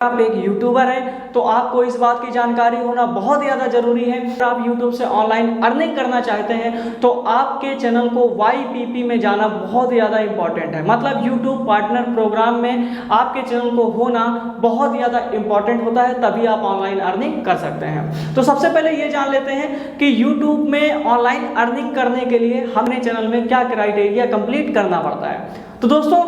आप एक यूट्यूबर हैं तो आपको इस बात की जानकारी होना बहुत ज़्यादा जरूरी है। अगर आप यूट्यूब से ऑनलाइन अर्निंग करना चाहते हैं तो आपके चैनल को YPP में जाना बहुत ज़्यादा इंपॉर्टेंट है। मतलब यूट्यूब पार्टनर प्रोग्राम में आपके चैनल को होना बहुत ज़्यादा इंपॉर्टेंट होता है, तभी आप ऑनलाइन अर्निंग कर सकते हैं। तो सबसे पहले ये जान लेते हैं कि यूट्यूब में ऑनलाइन अर्निंग करने के लिए हमने चैनल में क्या क्राइटेरिया कंप्लीट करना पड़ता है। तो दोस्तों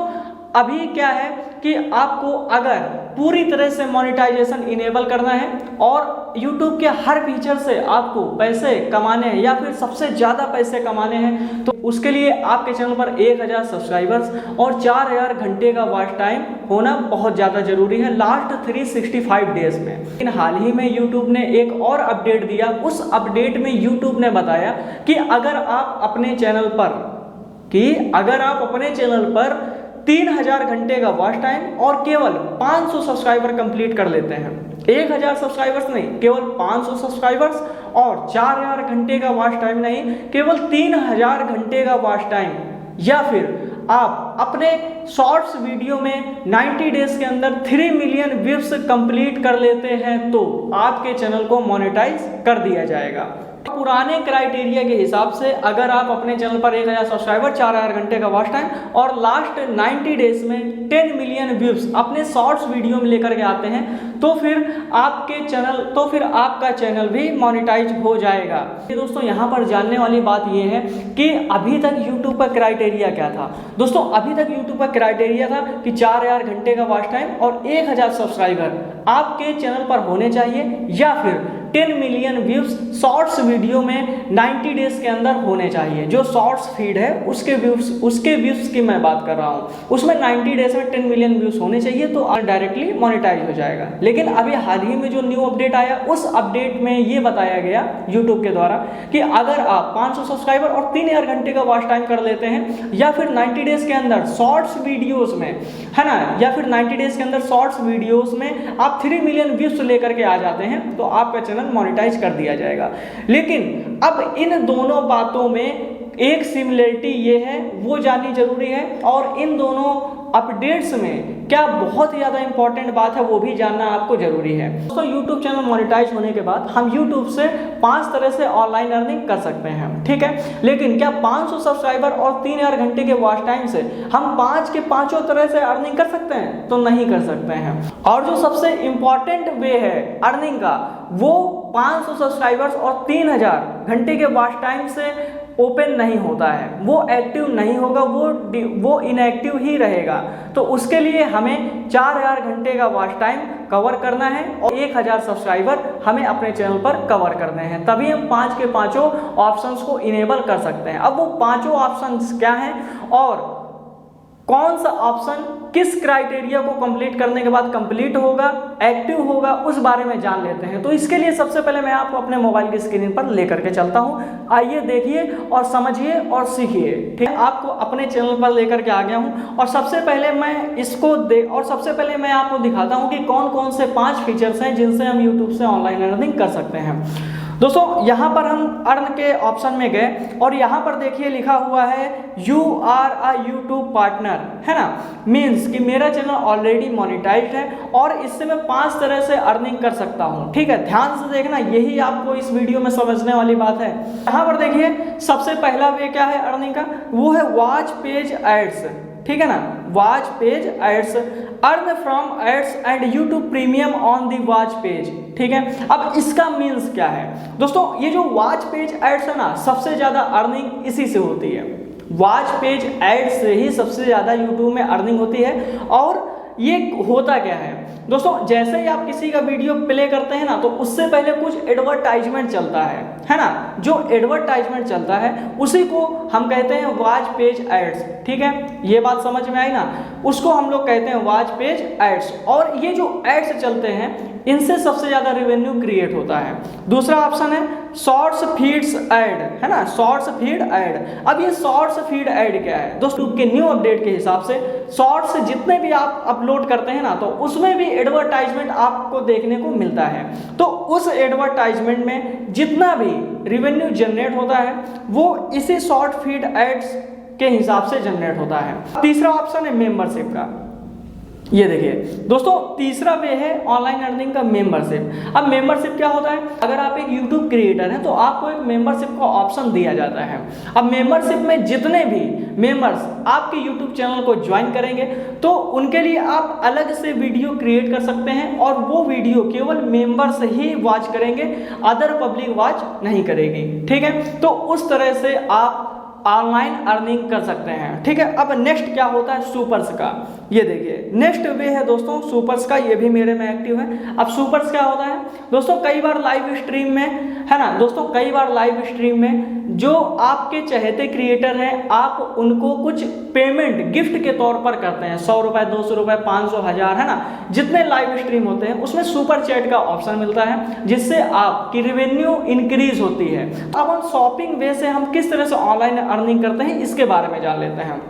अभी क्या है कि आपको अगर पूरी तरह से मोनेटाइजेशन इनेबल करना है और YouTube के हर फीचर से आपको पैसे कमाने हैं या फिर सबसे ज़्यादा पैसे कमाने हैं, तो उसके लिए आपके चैनल पर 1000 सब्सक्राइबर्स और 4000 घंटे का वॉच टाइम होना बहुत ज़्यादा जरूरी है लास्ट 365 डेज में। लेकिन हाल ही में YouTube ने एक और अपडेट दिया। उस अपडेट में YouTube ने बताया कि अगर आप अपने चैनल पर 3000 घंटे का वॉच टाइम और केवल 500 सब्सक्राइबर कंप्लीट कर लेते हैं, 1000 सब्सक्राइबर्स नहीं, केवल 500 सब्सक्राइबर्स और 4000 घंटे का वॉच टाइम नहीं, केवल 3000 घंटे का वॉच टाइम, या फिर आप अपने शॉर्ट्स वीडियो में 90 डेज के अंदर 3 मिलियन व्यूज कंप्लीट कर लेते हैं तो आपके चैनल को मोनेटाइज कर दिया जाएगा। पुराने क्राइटेरिया के हिसाब से अगर आप अपने चैनल पर 1000 सब्सक्राइबर, 4000 घंटे का वॉच टाइम और लास्ट 90 डेज में 10 मिलियन व्यूज अपने शॉर्ट्स वीडियो में लेकर के आते हैं तो फिर आपका चैनल भी मोनेटाइज हो जाएगा। दोस्तों यहाँ पर जानने वाली बात यह है कि अभी तक यूट्यूब का क्राइटेरिया क्या था। दोस्तों अभी तक यूट्यूब का क्राइटेरिया था कि 4000 घंटे का वॉच टाइम और 1000 सब्सक्राइबर आपके चैनल पर होने चाहिए या फिर 10 मिलियन व्यूज शॉर्ट्स वीडियो में 90 डेज के अंदर होने चाहिए। जो शॉर्ट्स फीड है उसके व्यूज की मैं बात कर रहा हूँ, उसमें 90 डेज में 10 मिलियन व्यूज होने चाहिए तो डायरेक्टली मोनेटाइज हो जाएगा। लेकिन अभी हाल ही में जो न्यू अपडेट आया, उस अपडेट में ये बताया गया यूट्यूब के द्वारा कि अगर आप 500 सब्सक्राइबर और 3000 घंटे का वॉच टाइम कर लेते हैं या फिर 90 डेज के अंदर शॉर्ट्स वीडियोज में, है ना, या फिर 90 डेज के अंदर शॉर्ट्स वीडियोज में आप 3 मिलियन व्यूज लेकर के आ जाते हैं तो आपका चैनल मोनेटाइज कर दिया जाएगा। लेकिन अब इन दोनों बातों में एक सिमिलरिटी ये है, वो जाननी जरूरी है, और इन दोनों अपडेट्स में क्या बहुत ज़्यादा इंपॉर्टेंट बात है वो भी जानना आपको जरूरी है। दोस्तों YouTube चैनल मोनेटाइज होने के बाद हम YouTube से 5 तरह से ऑनलाइन अर्निंग कर सकते हैं, ठीक है। लेकिन क्या 500 सब्सक्राइबर और 3000 घंटे के वॉच टाइम से हम 5 के 5 तरह से अर्निंग कर सकते हैं? तो नहीं कर सकते हैं। और जो सबसे इंपॉर्टेंट वे है अर्निंग का, वो 500 सब्सक्राइबर्स और 3000 घंटे के वॉच टाइम से ओपन नहीं होता है, वो एक्टिव नहीं होगा, वो इनएक्टिव ही रहेगा। तो उसके लिए हमें 4000 घंटे का वॉच टाइम कवर करना है और 1000 सब्सक्राइबर हमें अपने चैनल पर कवर करने हैं, तभी हम 5 के 5 ऑप्शंस को इनेबल कर सकते हैं। अब वो 5 ऑप्शंस क्या हैं और कौन सा ऑप्शन किस क्राइटेरिया को कंप्लीट करने के बाद कंप्लीट होगा, एक्टिव होगा, उस बारे में जान लेते हैं। तो इसके लिए सबसे पहले मैं आपको अपने मोबाइल की स्क्रीन पर लेकर के चलता हूं। आइए देखिए और समझिए और सीखिए, ठीक है। आपको अपने चैनल पर लेकर के आ गया हूं और सबसे पहले मैं आपको दिखाता हूं कि कौन कौन से 5 फीचर्स हैं जिनसे हम यूट्यूब से ऑनलाइन अर्निंग कर सकते हैं। दोस्तों यहाँ पर हम अर्न के ऑप्शन में गए और यहाँ पर देखिए लिखा हुआ है you are a YouTube partner, है ना, मीन्स कि मेरा चैनल ऑलरेडी मोनेटाइज्ड है और इससे मैं 5 तरह से अर्निंग कर सकता हूँ, ठीक है। ध्यान से देखना, यही आपको इस वीडियो में समझने वाली बात है। यहाँ पर देखिए सबसे पहला वे क्या है अर्निंग का, वो है वॉच पेज एड्स, ठीक है ना, watch page ads, earn from ads and YouTube premium on the watch page, ठीक है। अब इसका मीन्स क्या है दोस्तों, ये जो वॉच पेज एड्स है ना, सबसे ज्यादा अर्निंग इसी से होती है। वॉच पेज एड्स से ही सबसे ज्यादा यूट्यूब में अर्निंग होती है। और ये होता क्या है दोस्तों, जैसे ही आप किसी का वीडियो प्ले करते हैं ना तो उससे पहले कुछ एडवर्टाइजमेंट चलता है ना, जो एडवर्टाइजमेंट चलता है उसी को हम कहते हैं वॉच पेज एड्स, ठीक है। ये बात समझ में आई ना, उसको हम लोग कहते हैं वॉच पेज एड्स। और ये जो एड्स चलते हैं इनसे सबसे ज्यादा रेवेन्यू क्रिएट होता है। दूसरा ऑप्शन है शॉर्ट्स फीड्स ऐड, है ना, शॉर्ट्स फीड ऐड। अब ये शॉर्ट्स फीड ऐड क्या है दोस्तों, के न्यू अपडेट के हिसाब से शॉर्ट्स जितने भी आप अपलोड करते हैं ना तो उसमें भी एडवर्टाइजमेंट आपको देखने को मिलता है। तो उस एडवर्टाइजमेंट में जितना भी रेवेन्यू जनरेट होता है वो इसी शॉर्ट फीड एड्स के हिसाब से जनरेट होता है। तीसरा ऑप्शन है मेंबरशिप का। ये देखिए दोस्तों, तीसरा वे है ऑनलाइन अर्निंग का मेंबरशिप। अब मेंबरशिप क्या होता है, अगर आप एक यूट्यूब क्रिएटर हैं तो आपको एक मेंबरशिप का ऑप्शन दिया जाता है। अब मेंबरशिप में जितने भी मेंबर्स आपके यूट्यूब चैनल को ज्वाइन करेंगे तो उनके लिए आप अलग से वीडियो क्रिएट कर सकते हैं और वो वीडियो केवल मेंबर्स ही वॉच करेंगे, अदर पब्लिक वॉच नहीं करेगी। ठीक है, तो उस तरह से आप ऑनलाइन अर्निंग कर सकते हैं। ठीक है, अब नेक्स्ट क्या होता है सुपर्स का, ये देखिए नेक्स्ट वे है दोस्तों सुपर्स का, ये भी मेरे में एक्टिव है। अब सुपर्स क्या होता है दोस्तों, कई बार लाइव स्ट्रीम में है ना दोस्तों, कई बार लाइव स्ट्रीम में जो आपके चहेते क्रिएटर हैं आप उनको कुछ पेमेंट गिफ्ट के तौर पर करते हैं, 100 रुपए, 200 रुपए, 500, 1000, है ना, जितने लाइव स्ट्रीम होते हैं उसमें सुपर चैट का ऑप्शन मिलता है जिससे आपकी रेवेन्यू इंक्रीज होती है। अब हम शॉपिंग वे से हम किस तरह से ऑनलाइन अर्निंग करते हैं इसके बारे में जान लेते हैं।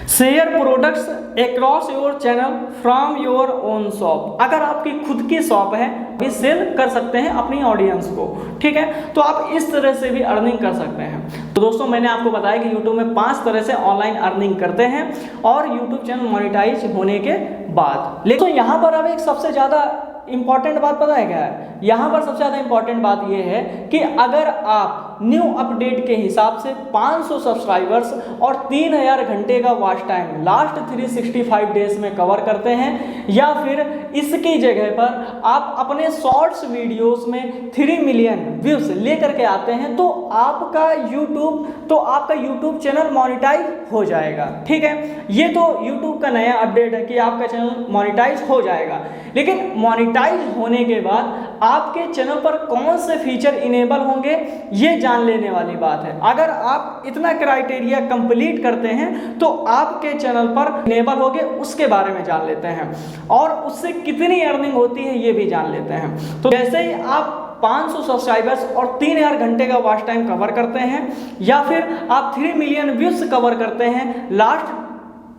Share products across your channel from your own shop. अगर आपकी खुद की शॉप है भी सेल कर सकते हैं अपनी ऑडियंस को। ठीक है, तो आप इस तरह से भी अर्निंग कर सकते हैं। तो दोस्तों मैंने आपको बताया कि YouTube में 5 तरह से ऑनलाइन अर्निंग करते हैं और YouTube चैनल मोनेटाइज होने के बाद। लेकिन यहाँ पर अब एक सबसे ज़्यादा इंपॉर्टेंट बात पता है क्या है, यहाँ पर सबसे ज़्यादा इंपॉर्टेंट बात यह है कि अगर आप न्यू अपडेट के हिसाब से 500 सब्सक्राइबर्स और 3000 घंटे का वॉच टाइम लास्ट 365 डेज में कवर करते हैं, या फिर इसकी जगह पर आप अपने शॉर्ट्स वीडियोस में 3 मिलियन व्यूज लेकर के आते हैं तो आपका यूट्यूब चैनल मोनेटाइज हो जाएगा। ठीक है, ये तो यूट्यूब का नया अपडेट है कि आपका चैनल मोनेटाइज हो जाएगा। लेकिन मोनेटाइज होने के बाद आपके चैनल पर कौन से फीचर इनेबल होंगे ये जान लेने वाली बात है। अगर आप इतना क्राइटेरिया कंप्लीट करते हैं तो आपके चैनल पर इनेबल होंगे, उसके बारे में जान लेते हैं और उससे कितनी अर्निंग होती है ये भी जान लेते हैं। तो जैसे ही आप 500 सब्सक्राइबर्स और 3000 घंटे का वॉच टाइम कवर करते हैं या फिर आप 3 मिलियन व्यूज कवर करते हैं लास्ट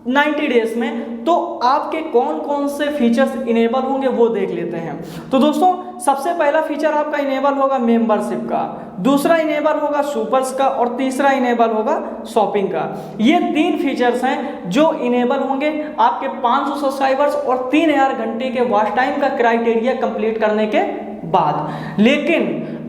90 डेज में, तो आपके कौन कौन से फीचर्स इनेबल होंगे वो देख लेते हैं। तो दोस्तों सबसे पहला फीचर आपका इनेबल होगा मेंबरशिप का, दूसरा इनेबल होगा सुपर्स का और तीसरा इनेबल होगा शॉपिंग का। ये 3 फीचर्स हैं जो इनेबल होंगे आपके 500 सब्सक्राइबर्स और 3000 घंटे के वॉच टाइम का क्राइटेरिया कंप्लीट करने के बाद। लेकिन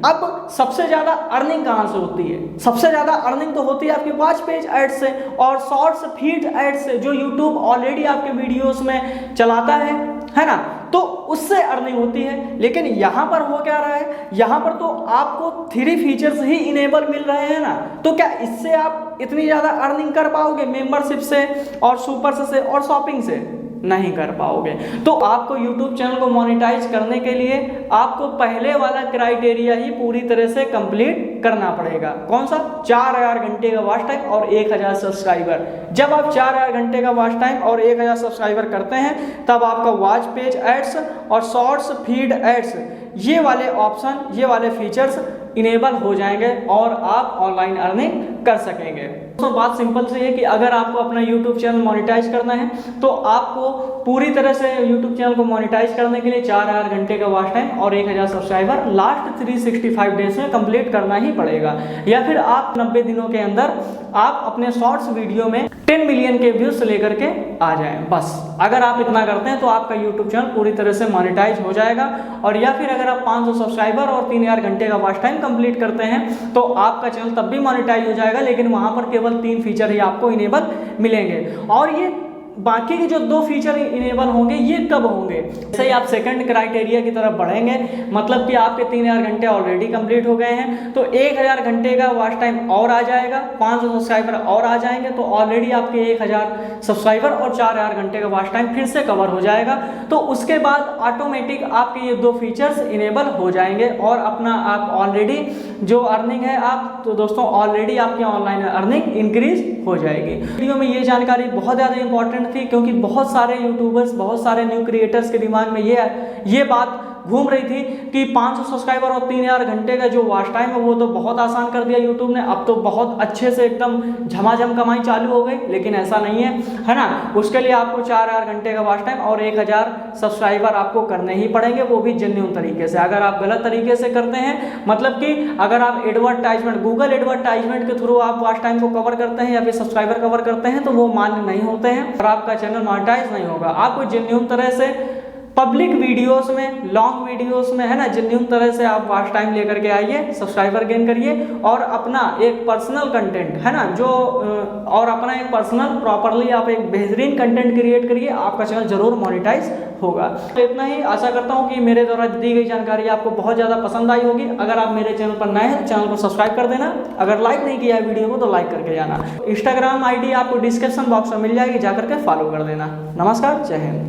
अब सबसे ज़्यादा अर्निंग कहाँ से होती है, सबसे ज़्यादा अर्निंग तो होती है आपकी वॉच पेज ऐड से और शॉर्ट्स फीड ऐड से, जो यूट्यूब ऑलरेडी आपके वीडियोस में चलाता है ना, तो उससे अर्निंग होती है। लेकिन यहाँ पर हो क्या रहा है, यहाँ पर तो आपको 3 फीचर्स ही इनेबल मिल रहे हैं ना, तो क्या इससे आप इतनी ज़्यादा अर्निंग कर पाओगे मेंबरशिप से और सुपर्स से और शॉपिंग से? नहीं कर पाओगे। तो आपको YouTube चैनल को मोनेटाइज करने के लिए आपको पहले वाला क्राइटेरिया ही पूरी तरह से कंप्लीट करना पड़ेगा। कौन सा? 4000 घंटे का वॉच टाइम और 1000 सब्सक्राइबर। जब आप 4000 घंटे का वॉच टाइम और 1000 सब्सक्राइबर करते हैं तब आपका वॉच पेज एड्स और शॉर्ट्स फीड एड्स ये वाले ऑप्शन, ये वाले फीचर्स इनेबल हो जाएंगे और आप ऑनलाइन अर्निंग कर सकेंगे। तो बात सिंपल सी है कि अगर आपको अपना YouTube चैनल मोनेटाइज करना है तो आपको पूरी तरह से YouTube चैनल को मोनेटाइज करने के लिए 4000 घंटे का वॉच टाइम और 1000 सब्सक्राइबर लास्ट 365 डेज में कंप्लीट करना ही पड़ेगा, या फिर आप 90 दिनों के अंदर आप अपने शॉर्ट्स वीडियो में 10 मिलियन के व्यूज लेकर के आ जाएं। बस अगर आप इतना करते हैं तो आपका YouTube चैनल पूरी तरह से मोनेटाइज हो जाएगा। और या फिर अगर आप 500 सब्सक्राइबर और 3000 घंटे का वॉच टाइम कंप्लीट करते हैं तो आपका चैनल तब भी मोनेटाइज हो जाएगा, लेकिन वहां पर केवल 3 फीचर ही आपको इनेबल मिलेंगे। और ये बाकी के जो 2 फीचर इनेबल होंगे ये कब होंगे? जैसे ही आप सेकंड क्राइटेरिया की तरफ बढ़ेंगे, मतलब कि आपके 3000 घंटे ऑलरेडी कंप्लीट हो गए हैं तो 1000 घंटे का वॉच टाइम और आ जाएगा, 500 सब्सक्राइबर और आ जाएंगे तो ऑलरेडी आपके 1000 सब्सक्राइबर और 4000 घंटे का वॉच टाइम फिर से कवर हो जाएगा। तो उसके बाद ऑटोमेटिक आपके ये 2 फीचर्स इनेबल हो जाएंगे और अपना आप ऑलरेडी जो अर्निंग है आप तो दोस्तों ऑलरेडी आपकी ऑनलाइन अर्निंग इंक्रीज हो जाएगी। वीडियो में ये जानकारी बहुत ज़्यादा इंपॉर्टेंट थी क्योंकि बहुत सारे यूट्यूबर्स, बहुत सारे न्यू क्रिएटर्स के दिमाग में ये बात घूम रही थी कि 500 सब्सक्राइबर और 3000 घंटे का जो वॉच टाइम है वो तो बहुत आसान कर दिया यूट्यूब ने, अब तो बहुत अच्छे से एकदम झमाझम कमाई चालू हो गई। लेकिन ऐसा नहीं है ना, उसके लिए आपको 4000 घंटे का वॉच टाइम और 1000 सब्सक्राइबर आपको करने ही पड़ेंगे, वो भी जेन्युइन तरीके से। अगर आप गलत तरीके से करते हैं, मतलब कि अगर आप एडवर्टाइजमेंट, गूगल एडवर्टाइजमेंट के थ्रू आप वॉच टाइम को कवर करते हैं या फिर सब्सक्राइबर कवर करते हैं, तो वो मान्य नहीं होते हैं और आपका चैनल मोनेटाइज नहीं होगा। आपको जेन्युइन तरह से पब्लिक वीडियोस में, लॉन्ग वीडियोस में, है ना, जेन्युइन तरह से आप वॉच टाइम लेकर के आइए, सब्सक्राइबर गेन करिए और अपना एक पर्सनल कंटेंट, है ना, जो और अपना एक पर्सनल प्रॉपरली आप एक बेहतरीन कंटेंट क्रिएट करिए, आपका चैनल जरूर मोनेटाइज होगा। तो इतना ही, आशा करता हूँ कि मेरे द्वारा दी गई जानकारी आपको बहुत ज़्यादा पसंद आई होगी। अगर आप मेरे चैनल पर नए हैं तो चैनल को सब्सक्राइब कर देना, अगर लाइक नहीं किया है वीडियो को तो लाइक करके जाना। इंस्टाग्राम आईडी आपको डिस्क्रिप्शन बॉक्स में मिल जाएगी, जाकर के फॉलो कर देना। नमस्कार, जय हिंद।